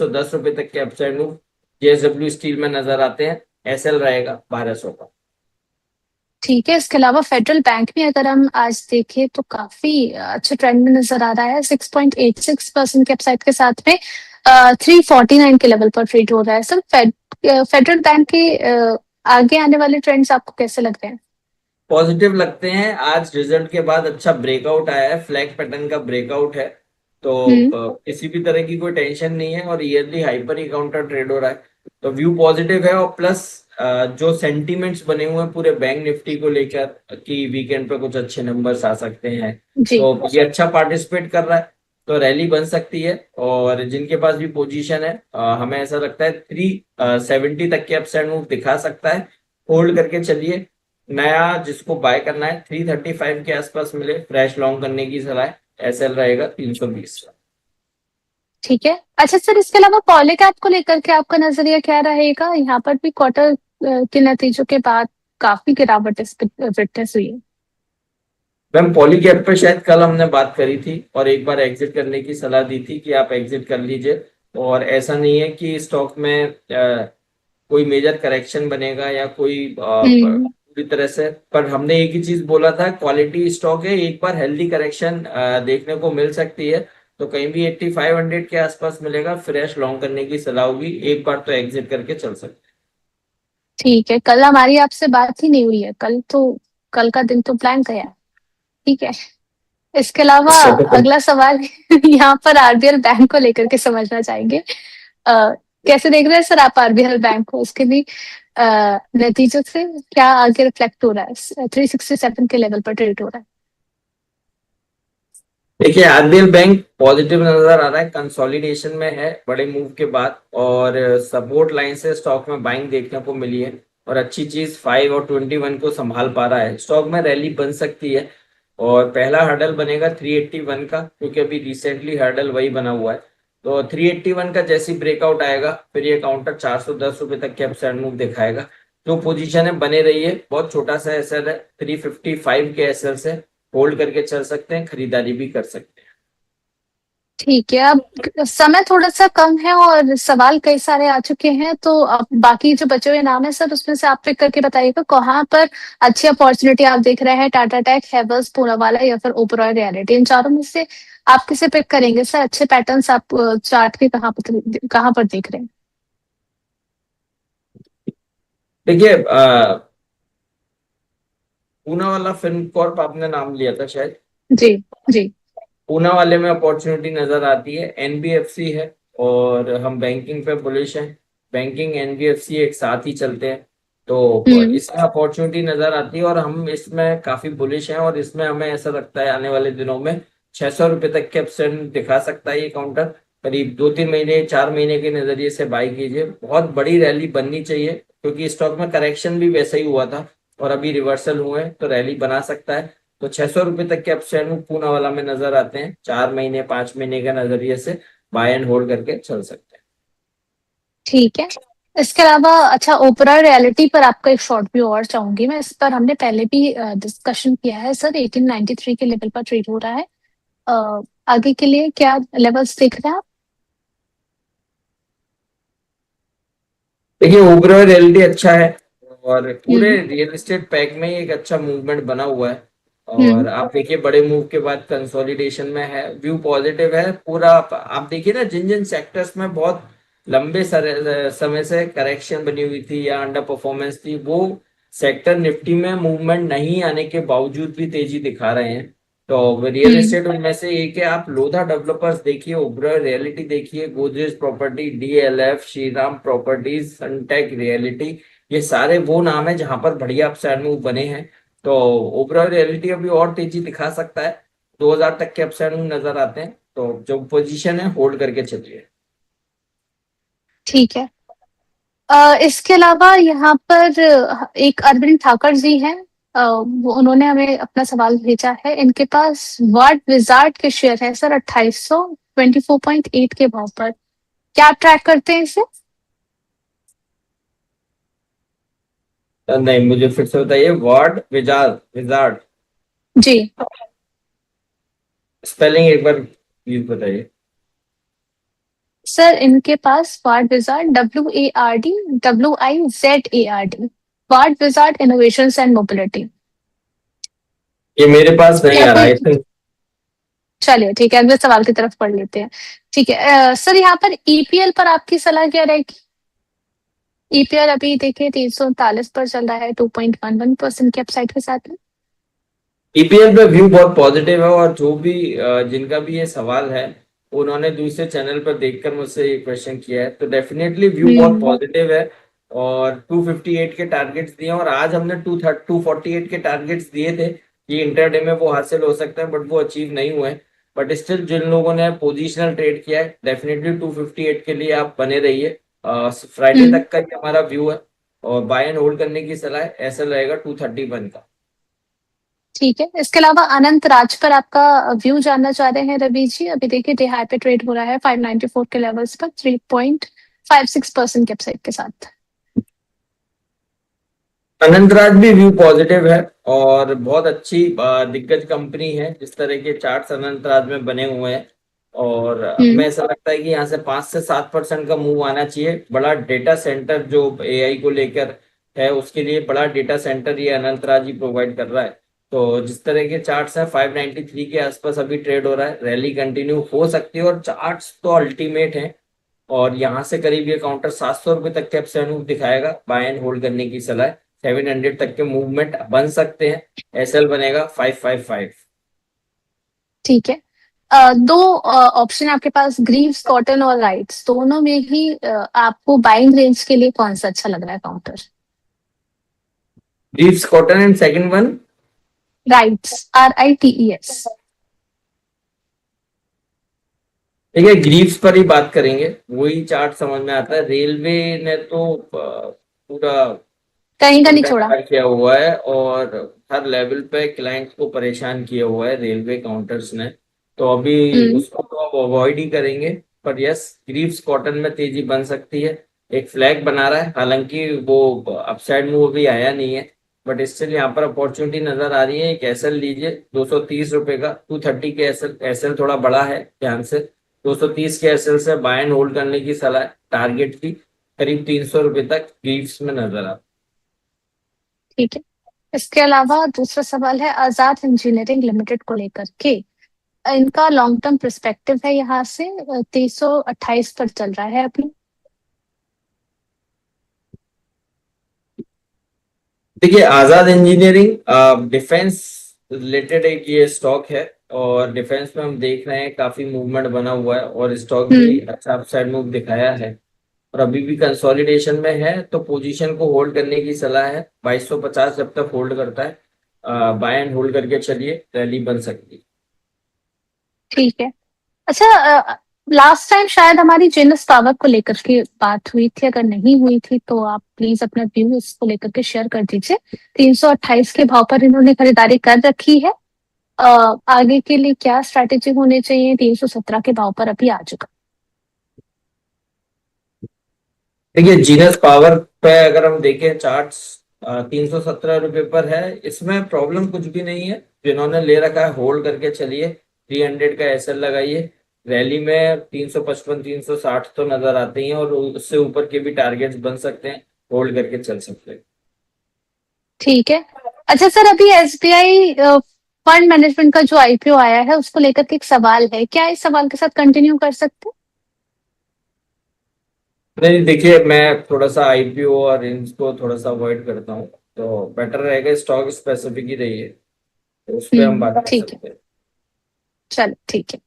₹10 तक के upside move JSW steel में नजर आते हैं। एसएल रहेगा 1200 का। ठीक है, इसके अलावा फेडरल बैंक में अगर हम आज देखें तो काफी अच्छे ट्रेंड में नजर आ रहा है। 6.86% के अपसाइड के साथ में 349 के लेवल पर ट्रेड हो रहा है। सर फेडरल बैंक के आगे आने वाले ट्रेंड्स आपको कैसे लग रहे हैं? पॉजिटिव लगते हैं। आज रिजल्ट के बाद अच्छा ब्रेकआउट आया है, फ्लैग पैटर्न का ब्रेकआउट है। तो हम्म। किसी भी तरह की कोई टेंशन नहीं है और ईयरली हाइपर ही काउंटर ट्रेड हो रहा है। तो व्यू पॉजिटिव है। और प्लस जो सेंटीमेंट्स बने हुए हैं पूरे बैंक निफ्टी को लेकर कि वीकेंड पे कुछ अच्छे नंबर्स आ सकते हैं, जी। तो ये अच्छा पार्टिसिपेट कर रहा है। तो रैली बन सकती है। और जिनके पास भी पोजीशन है, हमें ऐसा लगता है 370 तक के अपसाइड मूव दिखा सकता है। होल्ड करके चलिए। नया जिसको बाय करना है 335 के आसपास मिले, फ्रेश लॉन्ग करने की सलाह है। एसएल रहेगा 320 का। ठीक है। अच्छा सर, इसके अलावा पॉली कैप को लेकर के आपका नजरिया क्या रहेगा? यहाँ पर भी क्वार्टर के नतीजों के बाद काफी गिरावट विटनेस हुई है। मैम पॉली कैप पे शायद कल हमने बात करी थी और एक बार एग्जिट करने की सलाह दी थी कि आप एग्जिट कर लीजिए। और ऐसा नहीं है कि स्टॉक में कोई मेजर करेक्शन बनेगा या कोई हम्म। पूरी तरह से। पर हमने एक ही चीज बोला था, क्वालिटी स्टॉक है, एक बार हेल्दी करेक्शन देखने को मिल सकती है। तो कहीं भी 8500 के आसपास मिलेगा, फ्रेश लॉन्ग करने की सलाह होगी। एक बार तो एग्जिट करके चल सकते ठीक है, कल हमारी आपसे बात ही नहीं हुई है। कल का दिन तो ब्लैंक गया। ठीक है। इसके अलावा हैं। अगला सवाल यहाँ पर आरबीएल बैंक को लेकर के समझना चाहेंगे। कैसे देख रहे हैं सर आप आरबीएल बैंक को? उसके भी नतीजों से क्या आगे रिफ्लेक्ट हो रहा है? 367 के लेवल पर ट्रेड हो रहा है। देखिए आरबीएल बैंक पॉजिटिव नजर आ रहा है, कंसोलिडेशन में है बड़े मूव के बाद। और सपोर्ट लाइन से स्टॉक में बाइंग देखने को मिली है। और अच्छी चीज 5 और 21 को संभाल पा रहा है। स्टॉक में रैली बन सकती है। और पहला हर्डल बनेगा 381 का, क्योंकि अभी रिसेंटली हर्डल वही बना हुआ है। तो 381 का जैसी ब्रेकआउट आएगा, फिर ये काउंटर ₹410 तक के अपसाइड मूव दिखाएगा। जो पोजीशन है बने रही है, बहुत छोटा सा एसएल है, 355 के एसएल से होल्ड करके चल सकते हैं, खरीदारी भी कर सकते हैं। ठीक है, अब समय थोड़ा सा कम है और सवाल कई सारे आ चुके हैं, तो अब बाकी जो बचे हुए नाम है सर उसमें से आप पिक करके बताइएगा कहाँ पर अच्छी अपॉर्चुनिटी आप देख रहे हैं। टाटा टेक, हैवेल्स, पूनावाला या फिर ओबरॉय रियलिटी, इन चारों में से आप किसे पिक करेंगे सर? अच्छे पैटर्न्स आप चार्ट के कहाँ पर देख रहे हैं? देखिए पूना वाला फिल्म कॉर्प आपने नाम लिया था शायद। जी। जी। पूना वाले में अपॉर्चुनिटी नजर आती है, एनबीएफसी है। और हम बैंकिंग पे बुलिश हैं। बैंकिंग एनबीएफसी एक साथ ही चलते हैं। तो हम्म। इसमें अपॉर्चुनिटी नजर आती है और हम इसमें काफी बुलिश हैं। और इसमें हमें ऐसा लगता है आने वाले दिनों में ₹600 तक के अपसेंट दिखा सकता है ये काउंटर। करीब 2-3 महीने 4 महीने के नजरिए से बाई कीजिए। बहुत बड़ी रैली बननी चाहिए, क्योंकि स्टॉक में करेक्शन भी वैसा ही हुआ था और अभी रिवर्सल हुए हैं, तो रैली बना सकता है। तो ₹600 तक के अपसाइड में पूना वाला में नजर आते हैं। 4 महीने 5 महीने के नजरिए से बाय एंड होल्ड करके चल सकते हैं। ठीक है। इसके अलावा अच्छा, ओपरा रियलिटी पर आपका एक शॉर्ट व्यू और चाहूंगी मैं। इस पर हमने पहले भी डिस्कशन किया है सर। 1893 के लेवल पर ट्रेड हो रहा है। अ, आगे के लिए क्या लेवल्स देख रहे हैं आप? देखिए ओवरऑल रियलिटी अच्छा है। और पूरे हम्म। रियल एस्टेट पैक में ही एक अच्छा मूवमेंट बना हुआ है। हम्म। और आप देखिए बड़े मूव के बाद कंसोलिडेशन में है, व्यू पॉजिटिव है पूरा। आप देखिए ना, जिन जिन सेक्टर्स में बहुत लंबे समय से करेक्शन बनी हुई थी या अंडर परफॉर्मेंस थी, वो सेक्टर निफ्टी में मूवमेंट नहीं आने के बावजूद भी तेजी दिखा रहे हैं। तो रियल हम्म। एस्टेट उनमें से एक है। आप लोधा डेवलपर्स देखिए, ओबरॉय रियलिटी देखिए, Godrej property, DLF, Shriram properties, Sunteck realty, ये सारे वो नाम है जहां पर बढ़िया अपसाइड मूव बने हैं। तो ओबरॉय रियलिटी अभी और तेजी दिखा सकता है। 2000 तक के अपसाइड मूव नजर आते हैं। तो जो पोजीशन है होल्ड करके चलिए। ठीक है। इसके अलावा यहाँ पर एक अरविंद ठाकर जी हैं। उन्होंने हमें अपना सवाल भेजा है। इनके पास वर्ड विजार्ड के शेयर है सर, 2800, 24.8 के भाव पर। क्या आप ट्रैक करते हैं इसे? नहीं, मुझे फिर से बताइए, वर्ड विजार्ड विजार्ड जी। स्पेलिंग एक बार प्लीज बताइए। सर इनके पास ward wizard, WARD, ward wizard innovation and mobility. ये मेरे पास नहीं आ रहा है, I think। चलिए ठीक है, अगले सवाल की तरफ पढ़ लेते हैं। ठीक है, सर यहाँ पर ईपीएल पर आपकी सलाह क्या रहेगी? ईपीएल अभी देखिए 339 पर चल रहा है, 2.11% की अपसाइड के साथ में। ईपीएल पे व्यू बहुत पॉजिटिव है, और जो भी जिनका भी ये सवाल है, उन्होंने दूसरे चैनल पर देखकर मुझसे ये क्वेश्चन किया है, तो डेफिनेटली व्यू बहुत पॉजिटिव है। और 258 के टारगेट्स दिए, और आज हमने 248 के टारगेट्स दिए थे कि इंटरडे में वो हासिल हो सकते हैं, बट वो अचीव नहीं हुए। बट स्टिल जिन लोगों ने पोजिशनल ट्रेड किया है, डेफिनेटली 258 के लिए आप बने रहिए। फ्राइडे तक का ही हमारा व्यू है, और बाय एंड होल्ड करने की सलाह है, ऐसा रहेगा 231 का। ठीक है, इसके अलावा अनंत राज पर आपका व्यू जानना चाह रहे हैं रवि जी। अभी देखिए डे हाई पे ट्रेड हो रहा है 594 के लेवल्स पर, 3.56% के अपसाइड के साथ। अनंतराज भी व्यू पॉजिटिव है, और बहुत अच्छी दिग्गज कंपनी है। जिस तरह के चार्ट्स अनंतराज में बने हुए हैं, और हमें ऐसा लगता है कि यहाँ से 5 से 7% का मूव आना चाहिए। बड़ा डेटा सेंटर जो एआई को लेकर है, उसके लिए बड़ा डेटा सेंटर ये अनंतराज ही प्रोवाइड कर रहा है। तो जिस तरह के चार्ट्स हैं, 593 के आसपास अभी ट्रेड हो रहा है, रैली कंटिन्यू हो सकती है, और चार्ट्स तो अल्टीमेट हैं। और यहाँ से करीब ये काउंटर 700 रुपए तक के अपसाइड मूव दिखाएगा, बाय एंड होल्ड करने की सलाह है। 700 तक के मूवमेंट बन सकते हैं, एसएल बनेगा 555। ठीक है, दो ऑप्शन आपके पास, ग्रीव्स कॉटन और राइट्स, दोनों में ही आपको बाइंग रेंज के लिए कौन सा अच्छा लग रहा है counter? Leaves cotton and second one rights, RITES। ठीक है, ग्रीव्स पर ही बात करेंगे, वही चार्ट समझ में आता है। रेलवे ने तो पूरा कहीं का नहीं उल्टा छोड़ा। चार्ट किया हुआ है, और हर लेवल पे क्लाइंट को परेशान किया हुआ है रेलवे काउंटर्स ने। तो अभी उसको तो अब अवॉइड ही करेंगे। पर यस, ग्रीव्स कॉटन में तेजी बन सकती है। एक फ्लैग बना रहा है, हालांकि वो अपसाइड मूव अभी आया नहीं है, बट स्टिल यहाँ पर अपॉर्चुनिटी नजर आ रही है। एक एसएल लीजिए 230 रुपए का, 230 के एसएल, एसएल थोड़ा बड़ा है, ध्यान से। 230 के एसएल से बाय एंड होल्ड करने की सलाह है। टारगेट की करीब 300 रुपए तक ग्रीव्स में नजर आता है। ठीक है, इसके अलावा दूसरा सवाल है आजाद इंजीनियरिंग लिमिटेड को लेकर के। इनका लॉन्ग टर्म पर्सपेक्टिव है यहाँ से, 328 पर चल रहा है अभी। देखिए, आजाद इंजीनियरिंग डिफेंस रिलेटेड एक ये स्टॉक है, और डिफेंस में हम देख रहे हैं काफी मूवमेंट बना हुआ है, और स्टॉक भी अच्छा अपसाइड मूव दिखाया है। और अभी भी कंसोलिडेशन में है, तो पोजीशन को होल्ड करने की सलाह है। 2250 जब तक होल्ड करता है, बाय एंड होल्ड करके चलिए, रैली बन सकती है। ठीक है, अच्छा, लास्ट टाइम शायद हमारी जेनस पावर को लेकर के बात हुई थी, अगर नहीं हुई थी तो आप प्लीज अपना व्यू इसको लेकर के शेयर कर दीजिए। 328 के भाव पर इन्होंने खरीदारी कर रखी है। आगे के लिए क्या स्ट्रैटेजी होनी चाहिए? 317 के भाव पर अभी आ चुका। देखिए, जीनस पावर पे अगर हम देखें चार्ट्स, 317 रुपए पर है। इसमें प्रॉब्लम कुछ भी नहीं है, जिन्होंने ले रखा है होल्ड करके चलिए। 300 का एसएल लगाइए। रैली में 355 360 तो नजर आते ही हैं, और उससे ऊपर के भी टारगेट्स बन सकते हैं, होल्ड करके चल सकते हैं। ठीक है, अच्छा सर, अभी SBI फंड मैनेजमेंट का जो IPO आया है उसको लेकर के एक सवाल है, क्या इस सवाल के साथ कंटिन्यू कर सकते हैं? नहीं, देखिए, मैं थोड़ा सा आईपीओ और इनको थोड़ा सा अवॉइड करता हूँ, तो बेटर रहेगा स्टॉक स्पेसिफिक ही रहिए, तो उस पर हम बात कर ठीक है, सकते हैं। चलो ठीक है।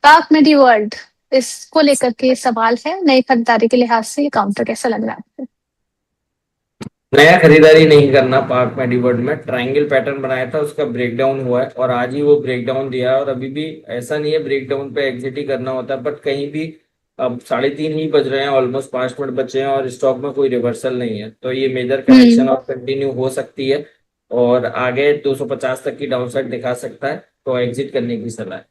पाक मेडी वर्ल्ड, इसको लेकर के सवाल है, नई खरीदारी के लिहाज से ये काउंटर कैसा लग रहा है? नया खरीदारी नहीं करना। पार्क मेडीवर्ल्ड में ट्रायंगल पैटर्न बनाया था, उसका ब्रेकडाउन हुआ है, और आज ही वो ब्रेकडाउन दिया है। और अभी भी ऐसा नहीं है ब्रेकडाउन पे एग्जिट ही करना होता है, बट कहीं भी अब 3:30 ही बज रहे हैं, ऑलमोस्ट 5 मिनट बचे हैं, और स्टॉक में कोई रिवर्सल नहीं है, तो ये मेजर करेक्शन और कंटिन्यू हो सकती है, और आगे 250 तक की डाउनसाइड दिखा सकता है, तो एग्जिट करने की सलाह है।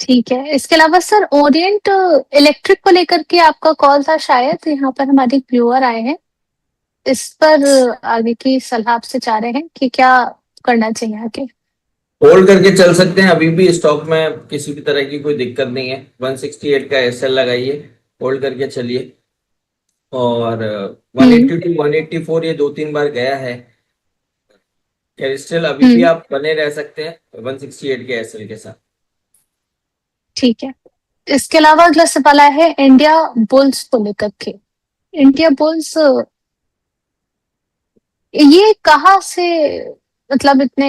ठीक है, इसके अलावा सर ओरिएंट इलेक्ट्रिक को लेकर के आपका कॉल था शायद, यहाँ पर हमारे व्यूअर आए हैं, इस पर आगे की सलाह आपसे चाह रहे हैं कि क्या करना चाहिए आगे। होल्ड करके चल सकते हैं, अभी भी स्टॉक में किसी भी तरह की कोई दिक्कत नहीं है। 168 का एसएल लगाइए, होल्ड करके चलिए। और हम्म 182 184 ये 2-3 बार गया है। खैर स्टिल अभी भी हम्म आप बने रह सकते हैं 168 के एसएल के साथ। ठीक है। इसके अलावा अगला सवाल आया है इंडिया बुल्स को लेकर के। इंडिया बुल्स ये कहाँ से, मतलब इतने,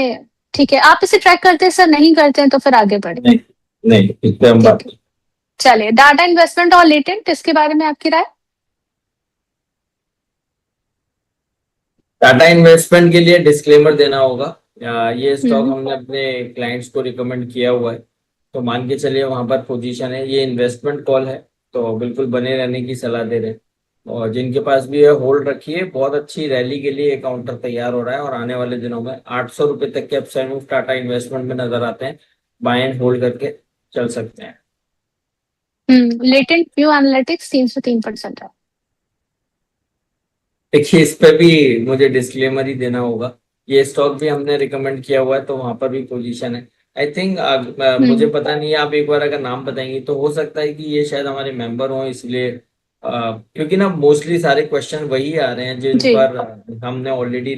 ठीक है आप इसे ट्रैक करते हैं सर, नहीं करते हैं तो फिर आगे बढ़े। नहीं, नहीं, इस पे हम ठीक बात है, चलिए डाटा इन्वेस्टमेंट और लेटेंट इसके बारे में आपकी राय। टाटा इन्वेस्टमेंट के लिए डिस्क्लेमर देना होगा। ये स्टॉक हम्म हमने अपने क्लाइंट्स को रिकमेंड किया हुआ है, तो मान के चलिए वहां पर पोजीशन है, ये इन्वेस्टमेंट कॉल है, तो बिल्कुल बने रहने की सलाह दे रहे हैं। और जिनके पास भी है होल्ड रखिए, बहुत अच्छी रैली के लिए काउंटर तैयार हो रहा है, और आने वाले दिनों में 800 रुपए तक के अपसाइड मूव टाटा इन्वेस्टमेंट में नजर आते हैं। बाय एंड होल्ड करके चल सकते हैं। लेटेंट व्यू एनालिटिक्स 303% है। देखिए इस पे भी मुझे डिस्क्लेमर ही देना होगा, ये स्टॉक भी हमने रिकमेंड किया हुआ है, तो वहां पर भी पोजीशन है। आई थिंक मुझे हम्म पता नहीं है, आप एक बार अगर नाम बताएंगे तो हो सकता है कि ये शायद हमारे मेंबर हों, इसलिए क्योंकि ना मोस्टली सारे क्वेश्चन वही आ रहे हैं जिन जी। पर हमने ऑलरेडी